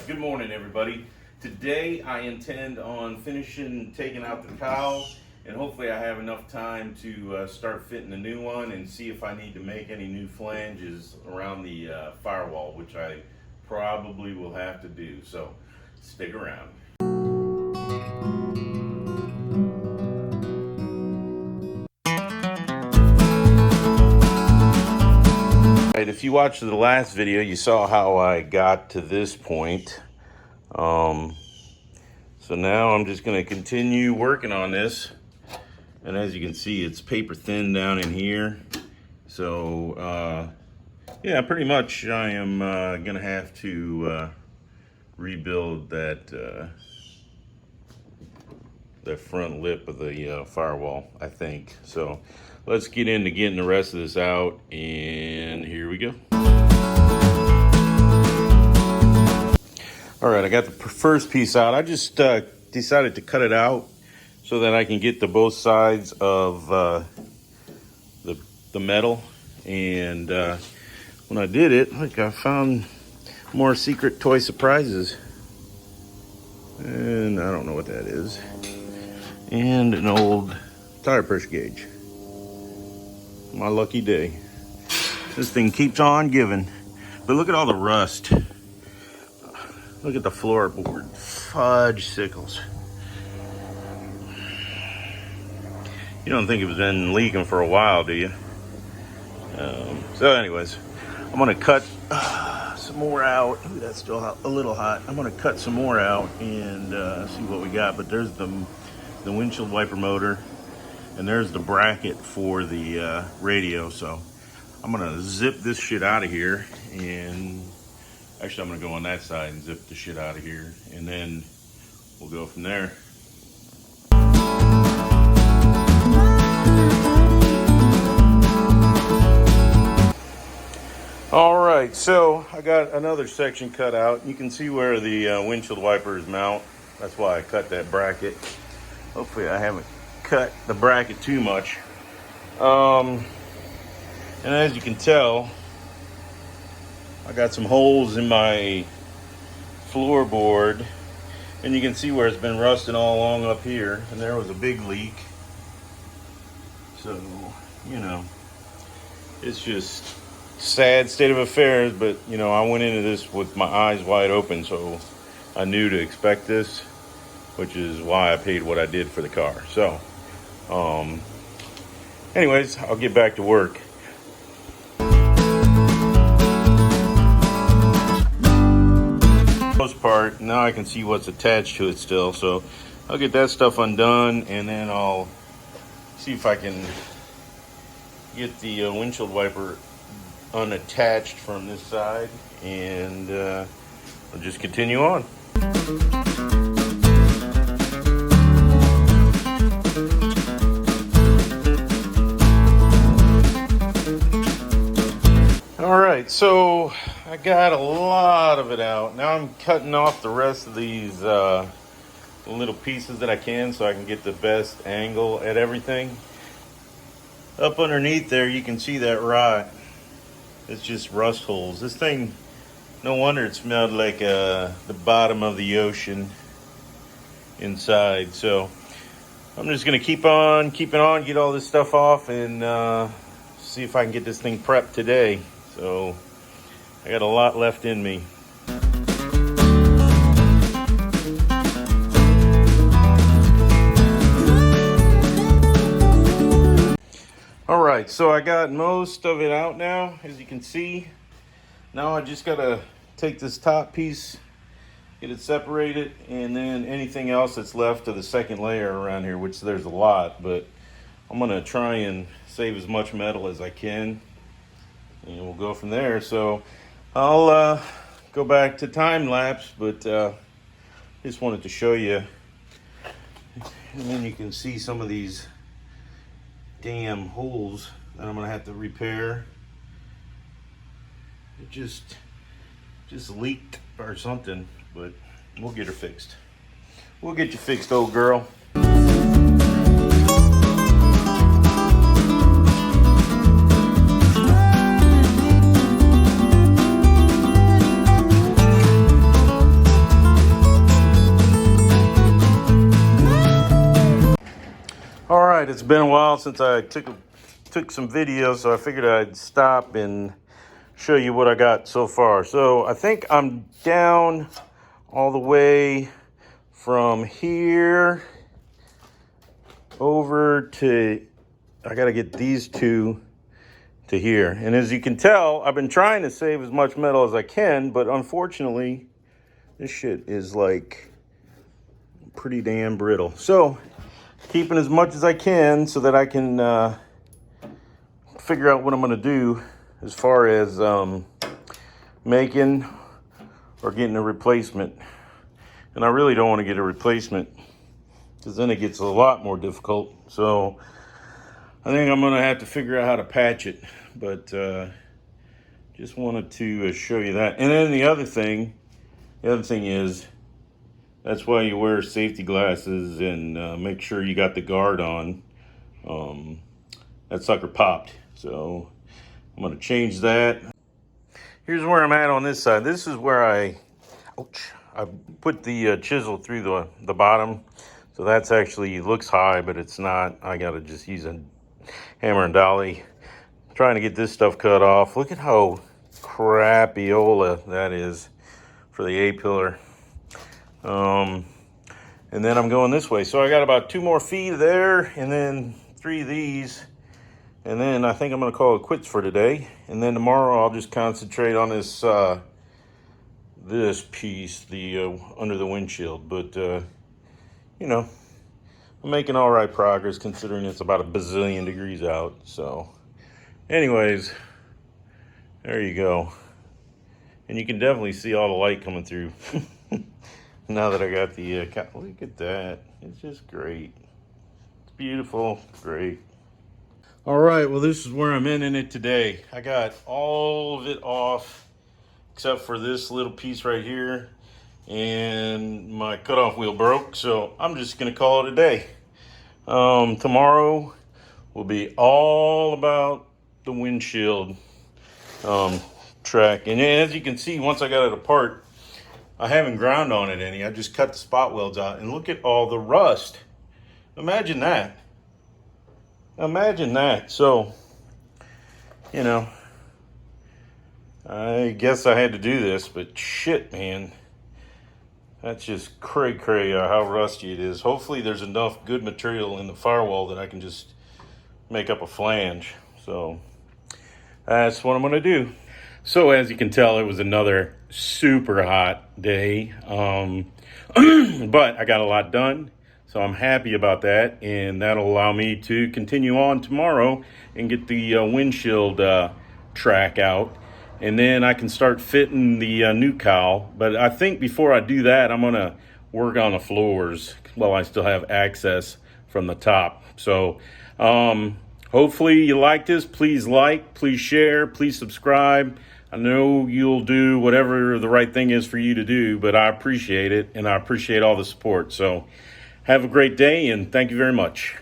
Good morning, everybody. Today I intend on taking out the cowl, and hopefully I have enough time to start fitting a new one and see if I need to make any new flanges around the firewall, which I probably will have to do. So stick around. If you watched the last video, you saw how I got to this point. So now I'm just going to continue working on this. And as you can see, it's paper thin down in here. So yeah, pretty much I am going to have to rebuild that front lip of the firewall, I think. So let's get into getting the rest of this out, and here we go. All right, I got the first piece out. I just decided to cut it out so that I can get to both sides of the metal. And when I did it, look, I found more secret toy surprises. And I don't know what that is. And an old tire pressure gauge. My lucky day. This thing keeps on giving. But look at all the rust. Look at the floorboard. Fudge sickles. You don't think it's been leaking for a while, do you? So anyways, I'm gonna cut some more out. Ooh, that's still a little hot. I'm gonna cut some more out and see what we got. But there's the windshield wiper motor, and there's the bracket for the radio. So I'm gonna zip this shit out of here, and actually I'm gonna go on that side and zip the shit out of here, and then we'll go from there. All right, so I got another section cut out. You can see where the windshield wipers mount. That's why I cut that bracket. Hopefully I haven't cut the bracket too much. And as you can tell, I got some holes in my floorboard, and you can see where it's been rusting all along up here, and there was a big leak. So, you know, it's just sad state of affairs, but you know, I went into this with my eyes wide open, so I knew to expect this, which is why I paid what I did for the car. So anyways, I'll get back to work. Most part, now I can see what's attached to it still, so I'll get that stuff undone, and then I'll see if I can get the windshield wiper unattached from this side, and I'll just continue on. All right, so I got a lot of it out. Now I'm cutting off the rest of these little pieces that I can, so I can get the best angle at everything. Up underneath there, you can see that rot. It's just rust holes. This thing, no wonder it smelled like the bottom of the ocean inside. So I'm just gonna keep on keeping on, get all this stuff off, and see if I can get this thing prepped today. So I got a lot left in me. All right, so I got most of it out now, as you can see. Now I just gotta take this top piece, get it separated, and then anything else that's left of the second layer around here, which there's a lot, but I'm gonna try and save as much metal as I can, and we'll go from there. So I'll go back to time lapse, but just wanted to show you, and then you can see some of these damn holes that I'm gonna have to repair. It just leaked or something, but we'll get her fixed. We'll get you fixed, old girl. right, it's been a while since I took some videos, so I figured I'd stop and show you what I got so far. So I think I'm down all the way from here over to, I gotta get these two to here. And as you can tell, I've been trying to save as much metal as I can, but unfortunately, this shit is like pretty damn brittle. So keeping as much as I can so that I can figure out what I'm gonna do as far as making or getting a replacement. And I really don't want to get a replacement because then it gets a lot more difficult. So I think I'm gonna have to figure out how to patch it, but just wanted to show you that. And then the other thing is, that's why you wear safety glasses and make sure you got the guard on. That sucker popped, so I'm gonna change that. Here's where I'm at on this side. This is where I put the chisel through the bottom. So that's actually looks high, but it's not. I gotta just use a hammer and dolly. Trying to get this stuff cut off. Look at how crapiola that is for the A-pillar. And then I'm going this way. So I got about 2 more feet there and then 3 of these. And then I think I'm gonna call it quits for today. And then tomorrow I'll just concentrate on this this piece, the under the windshield. But you know, I'm making all right progress considering it's about a bazillion degrees out. So anyways, there you go. And you can definitely see all the light coming through. Now that I got the, look at that. It's just great. It's beautiful, great. All right, well, this is where I'm ending it today. I got all of it off except for this little piece right here. And my cutoff wheel broke, so I'm just gonna call it a day. Tomorrow will be all about the windshield track. And as you can see, once I got it apart, I haven't ground on it any. I just cut the spot welds out, and look at all the rust. Imagine that. Imagine that. So, you know, I guess I had to do this, but shit, man. That's just cray how rusty it is. Hopefully there's enough good material in the firewall that I can just make up a flange. So that's what I'm gonna do. So as you can tell, it was another super hot day, but I got a lot done, so I'm happy about that, and that'll allow me to continue on tomorrow and get the windshield track out, and then I can start fitting the new cowl. But I think before I do that, I'm gonna work on the floors while I still have access from the top. So hopefully you like this. Please like, please share, please subscribe. I know you'll do whatever the right thing is for you to do, but I appreciate it, and I appreciate all the support. So have a great day, and thank you very much.